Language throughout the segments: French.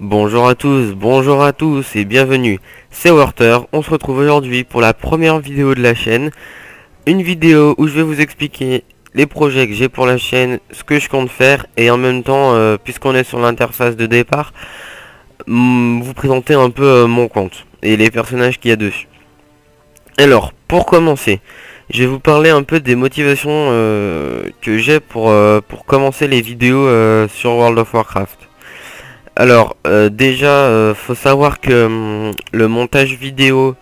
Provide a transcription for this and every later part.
Bonjour à tous et bienvenue, c'est Worter. On se retrouve aujourd'hui pour la première vidéo de la chaîne. Une vidéo où je vais vous expliquer les projets que j'ai pour la chaîne, ce que je compte faire et en même temps, puisqu'on est sur l'interface de départ, vous présenter un peu mon compte et les personnages qu'il y a dessus. Alors, pour commencer, je vais vous parler un peu des motivations que j'ai pour commencer les vidéos sur World of Warcraft. Alors déjà faut savoir que le montage vidéo,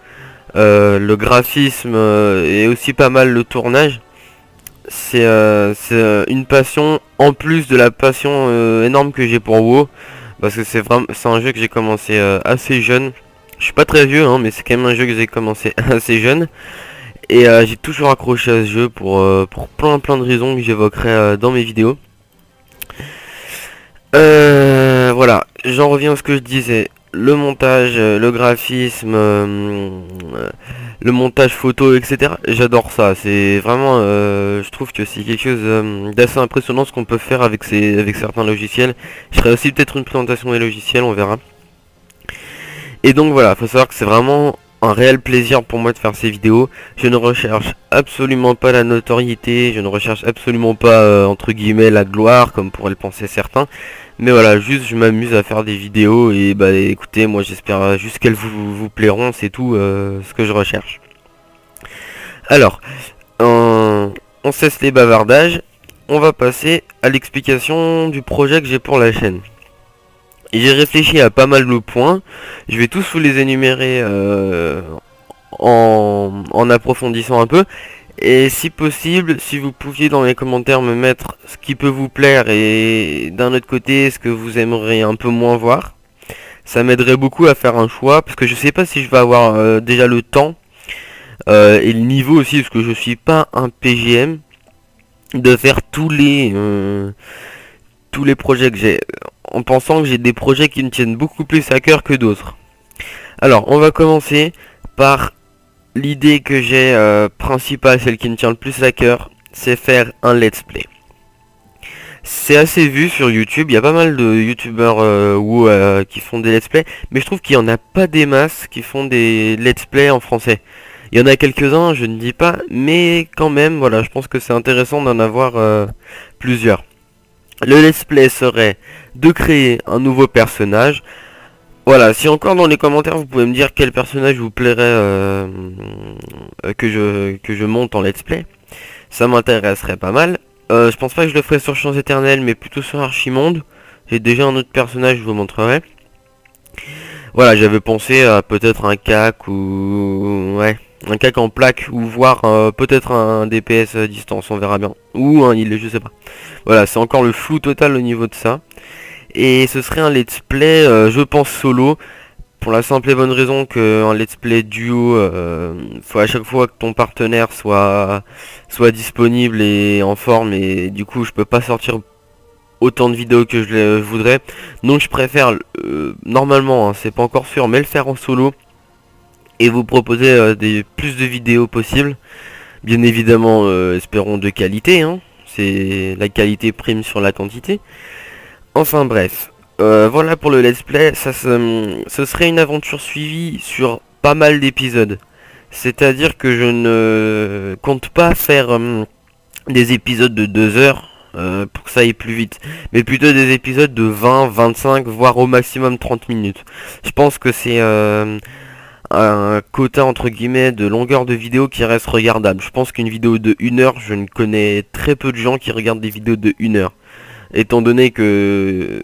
le graphisme et aussi pas mal le tournage, c'est une passion en plus de la passion énorme que j'ai pour WoW, parce que c'est un jeu que j'ai commencé assez jeune. Je suis pas très vieux hein, mais c'est quand même un jeu que j'ai commencé assez jeune et j'ai toujours accroché à ce jeu pour plein de raisons que j'évoquerai dans mes vidéos. Voilà, j'en reviens à ce que je disais. Le montage, le graphisme, le montage photo, etc. J'adore ça. C'est vraiment, je trouve que c'est quelque chose d'assez impressionnant ce qu'on peut faire avec certains logiciels. Je ferai aussi peut-être une présentation des logiciels, on verra. Et donc voilà, faut savoir que c'est vraiment un réel plaisir pour moi de faire ces vidéos. Je ne recherche absolument pas la notoriété, je ne recherche absolument pas entre guillemets la gloire comme pourraient le penser certains. Mais voilà, juste je m'amuse à faire des vidéos et bah écoutez, moi j'espère juste qu'elles vous plairont, c'est tout ce que je recherche. Alors, on cesse les bavardages, on va passer à l'explication du projet que j'ai pour la chaîne. J'ai réfléchi à pas mal de points, je vais tous vous les énumérer en approfondissant un peu. Et si possible, si vous pouviez dans les commentaires me mettre ce qui peut vous plaire et d'un autre côté ce que vous aimeriez un peu moins voir, ça m'aiderait beaucoup à faire un choix, parce que je sais pas si je vais avoir déjà le temps et le niveau aussi, parce que je suis pas un PGM de faire tous les projets que j'ai, en pensant que j'ai des projets qui me tiennent beaucoup plus à cœur que d'autres. Alors on va commencer par l'idée que j'ai principale, celle qui me tient le plus à cœur, c'est faire un let's play. C'est assez vu sur YouTube, il y a pas mal de youtubeurs qui font des let's play, mais je trouve qu'il n'y en a pas des masses qui font des let's play en français. Il y en a quelques-uns, je ne dis pas, mais quand même, voilà, je pense que c'est intéressant d'en avoir plusieurs. Le let's play serait de créer un nouveau personnage. Voilà, si encore dans les commentaires vous pouvez me dire quel personnage vous plairait que je monte en let's play, ça m'intéresserait pas mal. Je pense pas que je le ferai sur Champs Éternels, mais plutôt sur Archimonde. J'ai déjà un autre personnage, je vous montrerai. Voilà, j'avais pensé à peut-être un CAC ou... ouais, un CAC en plaque, ou voire peut-être un DPS à distance, on verra bien. Ou un heal, je sais pas. Voilà, c'est encore le flou total au niveau de ça. Et ce serait un let's play, je pense solo, pour la simple et bonne raison qu'un let's play duo, faut à chaque fois que ton partenaire soit disponible et en forme, et du coup je peux pas sortir autant de vidéos que je le voudrais. Donc je préfère, normalement, hein, c'est pas encore sûr, mais le faire en solo, et vous proposer plus de vidéos possibles. Bien évidemment, espérons de qualité, hein. C'est la qualité prime sur la quantité. Enfin bref, voilà pour le let's play, ce serait une aventure suivie sur pas mal d'épisodes. C'est-à-dire que je ne compte pas faire des épisodes de 2 heures pour que ça aille plus vite, mais plutôt des épisodes de 20, 25, voire au maximum 30 minutes. Je pense que c'est un quota entre guillemets de longueur de vidéo qui reste regardable. Je pense qu'une vidéo de 1 heure, je ne connais très peu de gens qui regardent des vidéos de 1 heure. Étant donné que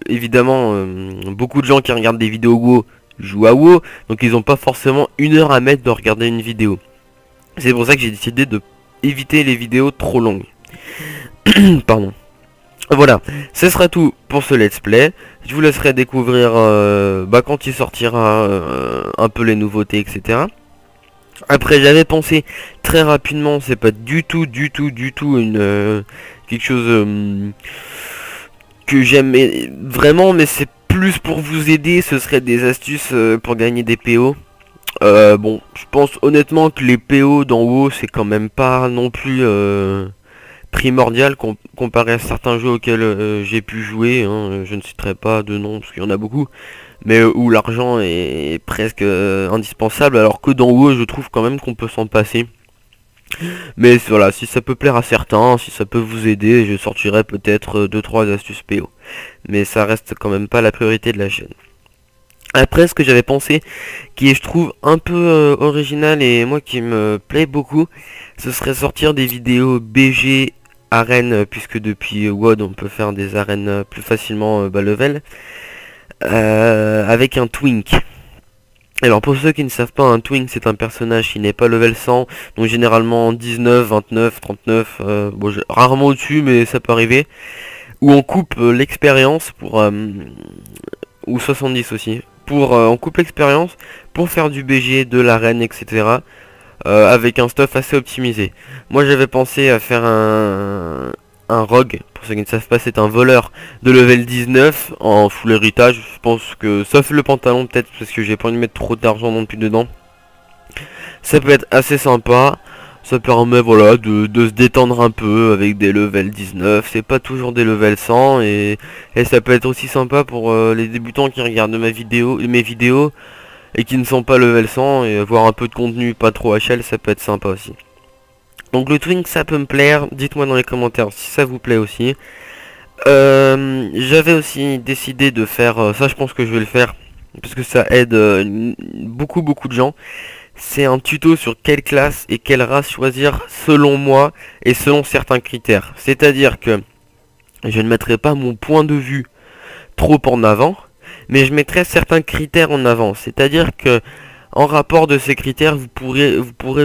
évidemment beaucoup de gens qui regardent des vidéos WoW jouent à WoW, donc ils n'ont pas forcément 1 heure à mettre de regarder une vidéo. C'est pour ça que j'ai décidé de éviter les vidéos trop longues. Pardon. Voilà, ce sera tout pour ce let's play. Je vous laisserai découvrir quand il sortira un peu les nouveautés, etc. Après j'avais pensé très rapidement, c'est pas du tout une quelque chose que j'aime vraiment, mais c'est plus pour vous aider, ce serait des astuces pour gagner des PO. Bon, je pense honnêtement que les PO dans WoW c'est quand même pas non plus primordial comparé à certains jeux auxquels j'ai pu jouer, hein. Je ne citerai pas de nom parce qu'il y en a beaucoup, mais où l'argent est presque indispensable, alors que dans WoW je trouve quand même qu'on peut s'en passer. Mais voilà, si ça peut plaire à certains, si ça peut vous aider, je sortirai peut-être 2-3 astuces PO. Mais ça reste quand même pas la priorité de la chaîne. Après, ce que j'avais pensé, qui est je trouve un peu original et moi qui me plaît beaucoup, ce serait sortir des vidéos BG arène, puisque depuis WoD on peut faire des arènes plus facilement bas level, avec un Twink. Alors pour ceux qui ne savent pas, un Twink c'est un personnage qui n'est pas level 100, donc généralement 19, 29, 39, bon, rarement au-dessus mais ça peut arriver, où on coupe l'expérience pour... ou 70 aussi, pour on coupe l'expérience pour faire du BG, de l'arène, etc. Avec un stuff assez optimisé. Moi j'avais pensé à faire un rogue, pour ceux qui ne savent pas c'est un voleur de level 19 en full héritage. Je pense que, sauf le pantalon peut-être parce que j'ai pas envie de mettre trop d'argent non plus dedans, ça peut être assez sympa. Ça permet voilà de se détendre un peu avec des levels 19, c'est pas toujours des levels 100 et ça peut être aussi sympa pour les débutants qui regardent mes vidéos et qui ne sont pas level 100 et avoir un peu de contenu pas trop HL, ça peut être sympa aussi. Donc le Twink ça peut me plaire, dites-moi dans les commentaires si ça vous plaît aussi. J'avais aussi décidé de faire, ça je pense que je vais le faire, parce que ça aide beaucoup de gens. C'est un tuto sur quelle classe et quelle race choisir selon moi et selon certains critères. C'est-à-dire que je ne mettrai pas mon point de vue trop en avant, mais je mettrai certains critères en avant. C'est-à-dire que en rapport de ces critères, vous pourrez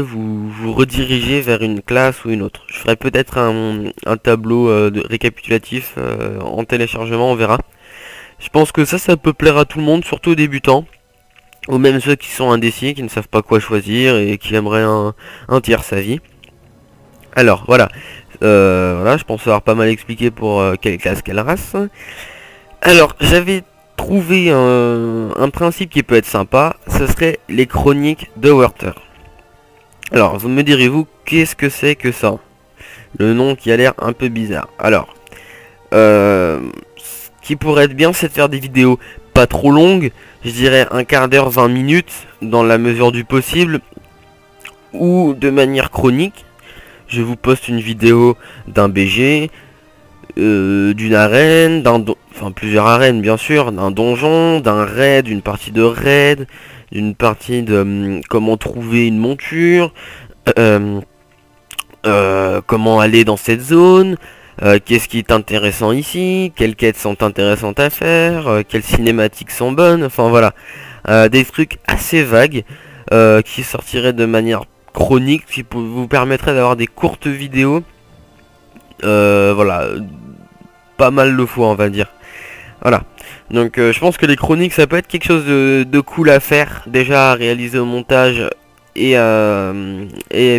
vous rediriger vers une classe ou une autre. Je ferai peut-être un tableau récapitulatif en téléchargement, on verra. Je pense que ça peut plaire à tout le monde, surtout aux débutants. Ou même ceux qui sont indécis, qui ne savent pas quoi choisir et qui aimeraient un tiers sa vie. Alors voilà, voilà, je pense avoir pas mal expliqué pour quelle classe, quelle race. Alors j'avais trouvé un principe qui peut être sympa, ce serait les chroniques de Werther. Alors vous me direz-vous, qu'est-ce que c'est que ça? Le nom qui a l'air un peu bizarre. Alors, ce qui pourrait être bien, c'est de faire des vidéos pas trop longues, je dirais un quart d'heure, 20 minutes, dans la mesure du possible, ou de manière chronique. Je vous poste une vidéo d'un BG, d'une arène, enfin plusieurs arènes bien sûr, d'un donjon, d'un raid, d'une partie de raid, d'une partie de comment trouver une monture, comment aller dans cette zone, qu'est-ce qui est intéressant ici, quelles quêtes sont intéressantes à faire, quelles cinématiques sont bonnes, enfin voilà. Des trucs assez vagues qui sortiraient de manière chronique, qui vous permettraient d'avoir des courtes vidéos. Voilà, pas mal de fois on va dire. Voilà, donc je pense que les chroniques ça peut être quelque chose de cool à faire, déjà à réaliser au montage et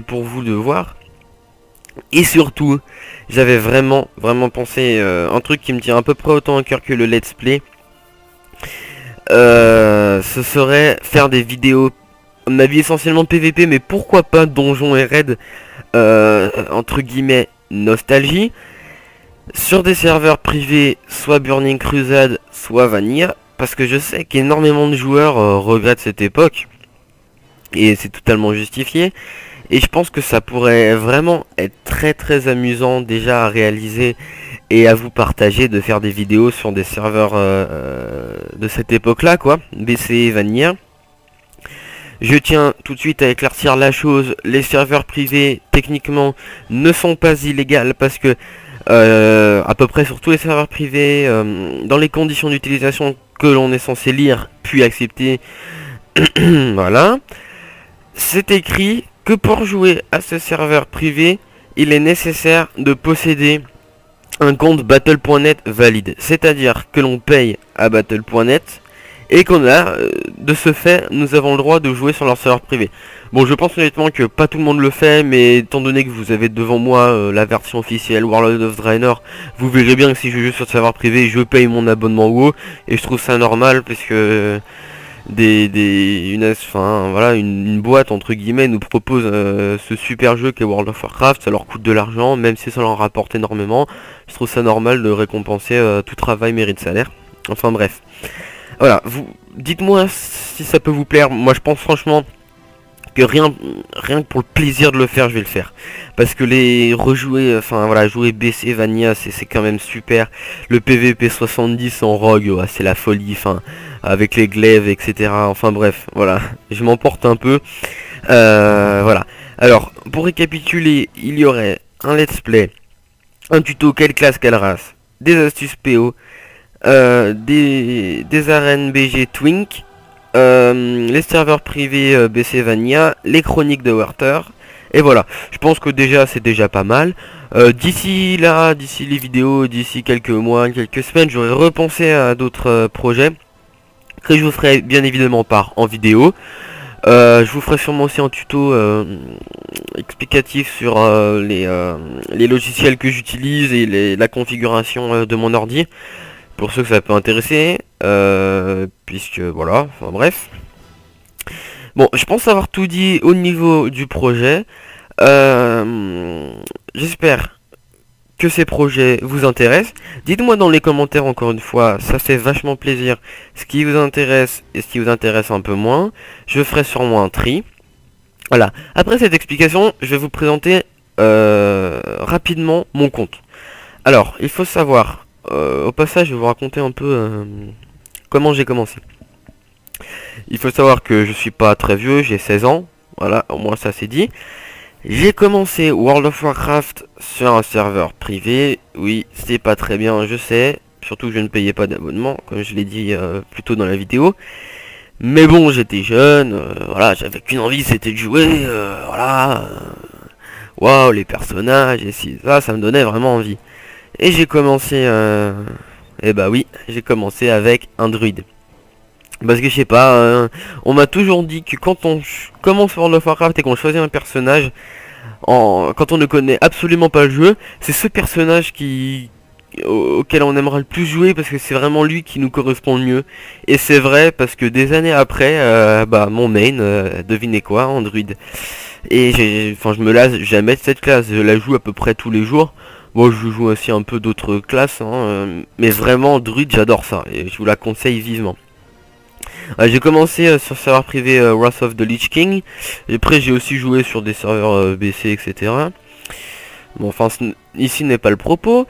pour vous de voir. Et surtout, j'avais vraiment pensé un truc qui me tient à peu près autant à cœur que le let's play. Ce serait faire des vidéos, à mon avis essentiellement PVP, mais pourquoi pas donjon et raid, entre guillemets nostalgie, sur des serveurs privés, soit Burning Crusade, soit Vanilla, parce que je sais qu'énormément de joueurs regrettent cette époque, et c'est totalement justifié. Et je pense que ça pourrait vraiment être très amusant déjà à réaliser et à vous partager, de faire des vidéos sur des serveurs de cette époque là quoi, BC et Vanilla. Je tiens tout de suite à éclaircir la chose, les serveurs privés techniquement ne sont pas illégaux parce que à peu près sur tous les serveurs privés, dans les conditions d'utilisation que l'on est censé lire puis accepter, voilà, c'est écrit que pour jouer à ce serveur privé, il est nécessaire de posséder un compte battle.net valide. C'est-à-dire que l'on paye à battle.net et qu'on a, de ce fait, nous avons le droit de jouer sur leur serveur privé. Bon, je pense honnêtement que pas tout le monde le fait, mais étant donné que vous avez devant moi la version officielle Warlord of Draenor, vous verrez bien que si je joue sur le serveur privé, je paye mon abonnement WoW, et je trouve ça normal, parce que enfin voilà, une boîte entre guillemets nous propose ce super jeu qu'est World of Warcraft, ça leur coûte de l'argent, même si ça leur rapporte énormément, je trouve ça normal de récompenser tout travail mérite salaire. Enfin bref. Voilà, vous dites-moi si ça peut vous plaire. Moi je pense franchement que rien que pour le plaisir de le faire, je vais le faire. Parce que les rejouer, enfin voilà, jouer BC Vanilla, c'est quand même super. Le PVP 70 en rogue, ouais, c'est la folie, enfin, avec les glaives, etc. Enfin bref, voilà, je m'emporte un peu. Voilà. Alors, pour récapituler, il y aurait un let's play, un tuto quelle classe, quelle race, des astuces PO, des arènes BG Twink, les serveurs privés BC Vanilla, les chroniques de Werther, et voilà. Je pense que déjà c'est déjà pas mal. D'ici là, d'ici les vidéos, d'ici quelques mois, quelques semaines, j'aurai repensé à d'autres projets que je vous ferai bien évidemment part en vidéo. Je vous ferai sûrement aussi un tuto explicatif sur les logiciels que j'utilise et la configuration de mon ordi. Pour ceux que ça peut intéresser, puisque voilà, enfin bref. Bon, je pense avoir tout dit au niveau du projet. J'espère que ces projets vous intéressent. Dites-moi dans les commentaires encore une fois, ça fait vachement plaisir, ce qui vous intéresse et ce qui vous intéresse un peu moins. Je ferai sûrement un tri. Voilà, après cette explication, je vais vous présenter rapidement mon compte. Alors, il faut savoir, au passage, je vais vous raconter un peu comment j'ai commencé. Il faut savoir que je suis pas très vieux, j'ai 16 ans. Voilà, au moins ça c'est dit. J'ai commencé World of Warcraft sur un serveur privé. Oui, c'est pas très bien, je sais. Surtout que je ne payais pas d'abonnement, comme je l'ai dit plus tôt dans la vidéo. Mais bon, j'étais jeune, voilà, j'avais qu'une envie, c'était de jouer, voilà. Waouh, les personnages, et si, ça me donnait vraiment envie. Et j'ai commencé, et bah oui, j'ai commencé avec un druide. Parce que je sais pas, on m'a toujours dit que quand on commence World of Warcraft et qu'on choisit un personnage, quand on ne connaît absolument pas le jeu, c'est ce personnage auquel on aimerait le plus jouer parce que c'est vraiment lui qui nous correspond le mieux. Et c'est vrai parce que des années après, bah mon main, devinez quoi, en druide. Et je me lasse jamais de cette classe, je la joue à peu près tous les jours. Bon, je joue aussi un peu d'autres classes, hein, mais vraiment druide, j'adore ça et je vous la conseille vivement. J'ai commencé sur serveur privé Wrath of the Lich King. Et après j'ai aussi joué sur des serveurs BC, etc. Bon, enfin ici n'est pas le propos.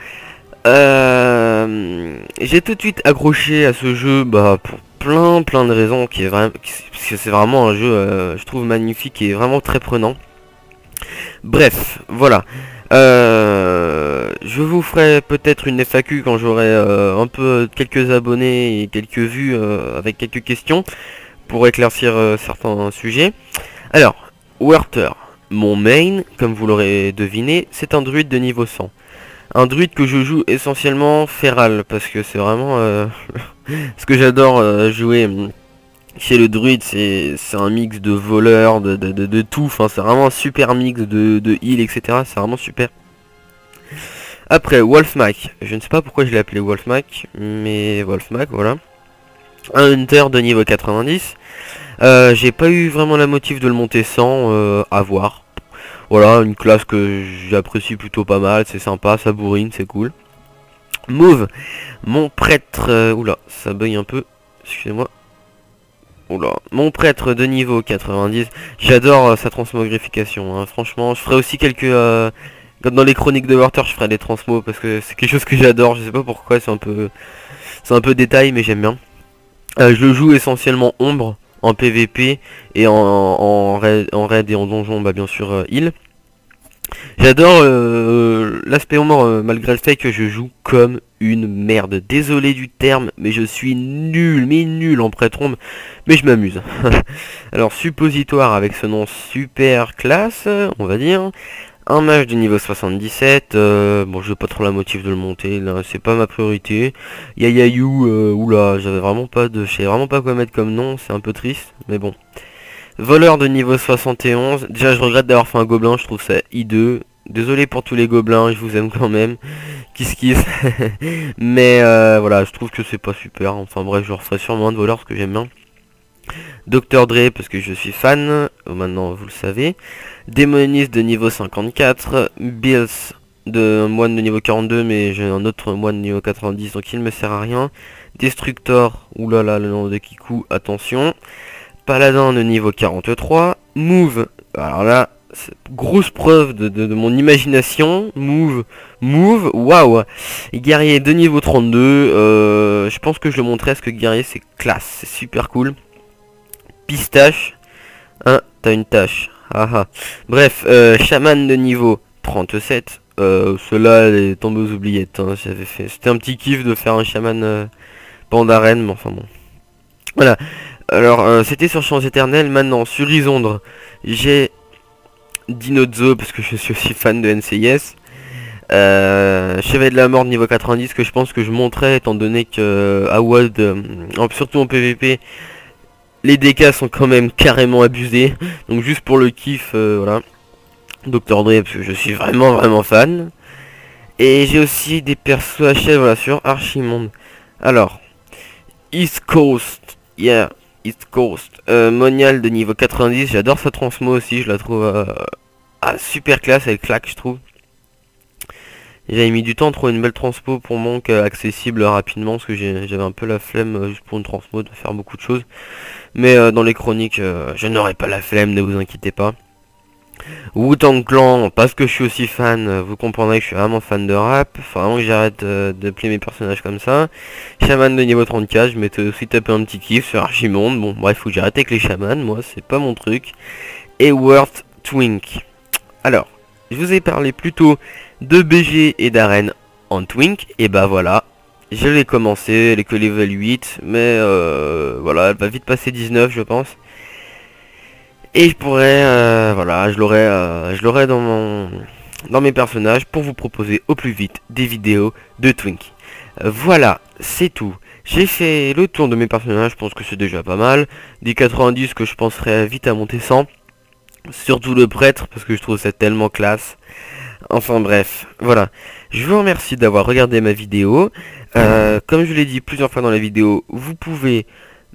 J'ai tout de suite accroché à ce jeu, bah pour plein de raisons, parce que c'est vraiment un jeu, je trouve magnifique et vraiment très prenant. Bref, voilà. Je vous ferai peut-être une FAQ quand j'aurai un peu quelques abonnés et quelques vues avec quelques questions pour éclaircir certains sujets. Alors, Werther, mon main, comme vous l'aurez deviné, c'est un druide de niveau 100. Un druide que je joue essentiellement feral parce que c'est vraiment ce que j'adore jouer. Chez le druide, c'est un mix de voleurs, de tout, enfin c'est vraiment un super mix de heal, etc. C'est vraiment super. Après, Wolfmac, je ne sais pas pourquoi je l'ai appelé Wolfmac, mais Wolfmac, voilà. Un Hunter de niveau 90. J'ai pas eu vraiment la motive de le monter sans à voir. Voilà, une classe que j'apprécie plutôt pas mal, c'est sympa, ça bourrine, c'est cool. Mauve, mon prêtre, oula, ça bug un peu, excusez-moi. Oula, mon prêtre de niveau 90, j'adore sa transmogrification, hein. Franchement, je ferai aussi quelques... comme dans les chroniques de Werther, je ferai des transmos parce que c'est quelque chose que j'adore, je sais pas pourquoi, c'est un peu détail, mais j'aime bien. Je le joue essentiellement ombre, en PVP, et en raid et en donjon, bah bien sûr, heal. J'adore l'aspect ombre, malgré le fait que je joue comme une merde. Désolé du terme, mais je suis nul, mais nul en prêtre ombre, mais je m'amuse. Alors, suppositoire avec ce nom super classe, on va dire. Un mage de niveau 77, bon je veux pas trop la motive de le monter, là c'est pas ma priorité. Yayayu, oula, je sais vraiment pas quoi mettre comme nom, c'est un peu triste, mais bon. Voleur de niveau 71, déjà je regrette d'avoir fait un gobelin, je trouve ça hideux. Désolé pour tous les gobelins, je vous aime quand même. Kiss. Mais voilà, je trouve que c'est pas super, enfin bref, je referai sûrement un de voleur parce que j'aime bien. Dr Dre parce que je suis fan, maintenant vous le savez. Démoniste de niveau 54. Bills de un moine de niveau 42, mais j'ai un autre moine de niveau 90, donc il ne me sert à rien. Destructor, oulala, le nom de Kiku, attention. Paladin de niveau 43. Move, alors là, grosse preuve de mon imagination. Move, waouh. Guerrier de niveau 32. Je pense que je le montrerai parce que guerrier c'est classe, c'est super cool. Pistache, hein, t'as une tâche. Haha. Bref, chaman de niveau 37. Cela elle est tombée aux oubliettes. Hein. J'avais fait, c'était un petit kiff de faire un chaman Pandaren, mais enfin bon. Voilà. Alors, c'était sur Champs Éternels. Maintenant, sur Isondre, j'ai Dinozo parce que je suis aussi fan de NCIS. Chevalier de la mort niveau 90 que je pense que je montrais étant donné que à WoD, surtout en PVP, les dégâts sont quand même carrément abusés. Donc juste pour le kiff, voilà. Dr Dre parce que je suis vraiment fan. Et j'ai aussi des persos HL, voilà, sur Archimonde. Alors, East Coast, yeah, East Coast. Monial de niveau 90, j'adore sa transmo aussi, je la trouve super classe, elle claque je trouve. J'avais mis du temps à trouver une belle transpo pour Monk accessible rapidement parce que j'avais un peu la flemme juste pour une transpo de faire beaucoup de choses. Mais dans les chroniques, je n'aurai pas la flemme, ne vous inquiétez pas. Wu-Tang Clan, parce que je suis aussi fan, vous comprendrez que je suis vraiment fan de rap. Faut vraiment que j'arrête de plier mes personnages comme ça. Chaman de niveau 34, je m'étais aussi tapé un petit kiff sur Archimonde. Bon, bref, faut que j'arrête avec les chamans, moi, c'est pas mon truc. Et Worth Twink. Alors, je vous ai parlé plutôt de BG et d'arène en Twink, et bah voilà. Je l'ai commencé, elle est que level 8, mais voilà, elle va vite passer 19 je pense. Et je pourrais, voilà, je l'aurai dans mes personnages pour vous proposer au plus vite des vidéos de Twink. Voilà, c'est tout. J'ai fait le tour de mes personnages, je pense que c'est déjà pas mal. Des 90 que je penserais vite à monter 100. Surtout le prêtre, parce que je trouve ça tellement classe. Enfin bref, voilà. Je vous remercie d'avoir regardé ma vidéo. Comme je l'ai dit plusieurs fois dans la vidéo, vous pouvez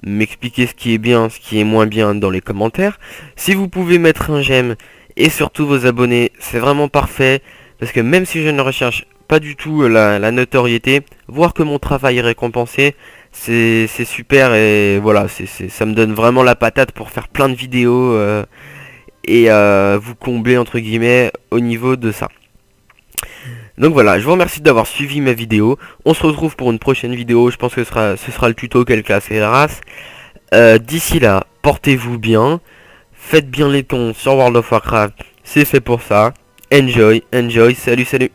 m'expliquer ce qui est bien, ce qui est moins bien dans les commentaires. Si vous pouvez mettre un j'aime et surtout vos abonnés, c'est vraiment parfait. Parce que même si je ne recherche pas du tout la notoriété, voir que mon travail est récompensé, c'est super et voilà, ça me donne vraiment la patate pour faire plein de vidéos et vous combler entre guillemets au niveau de ça. Donc voilà, je vous remercie d'avoir suivi ma vidéo. On se retrouve pour une prochaine vidéo. Je pense que ce sera le tuto quelle classe est la race. D'ici là, portez-vous bien. Faites bien les cons sur World of Warcraft. C'est fait pour ça. Enjoy, salut.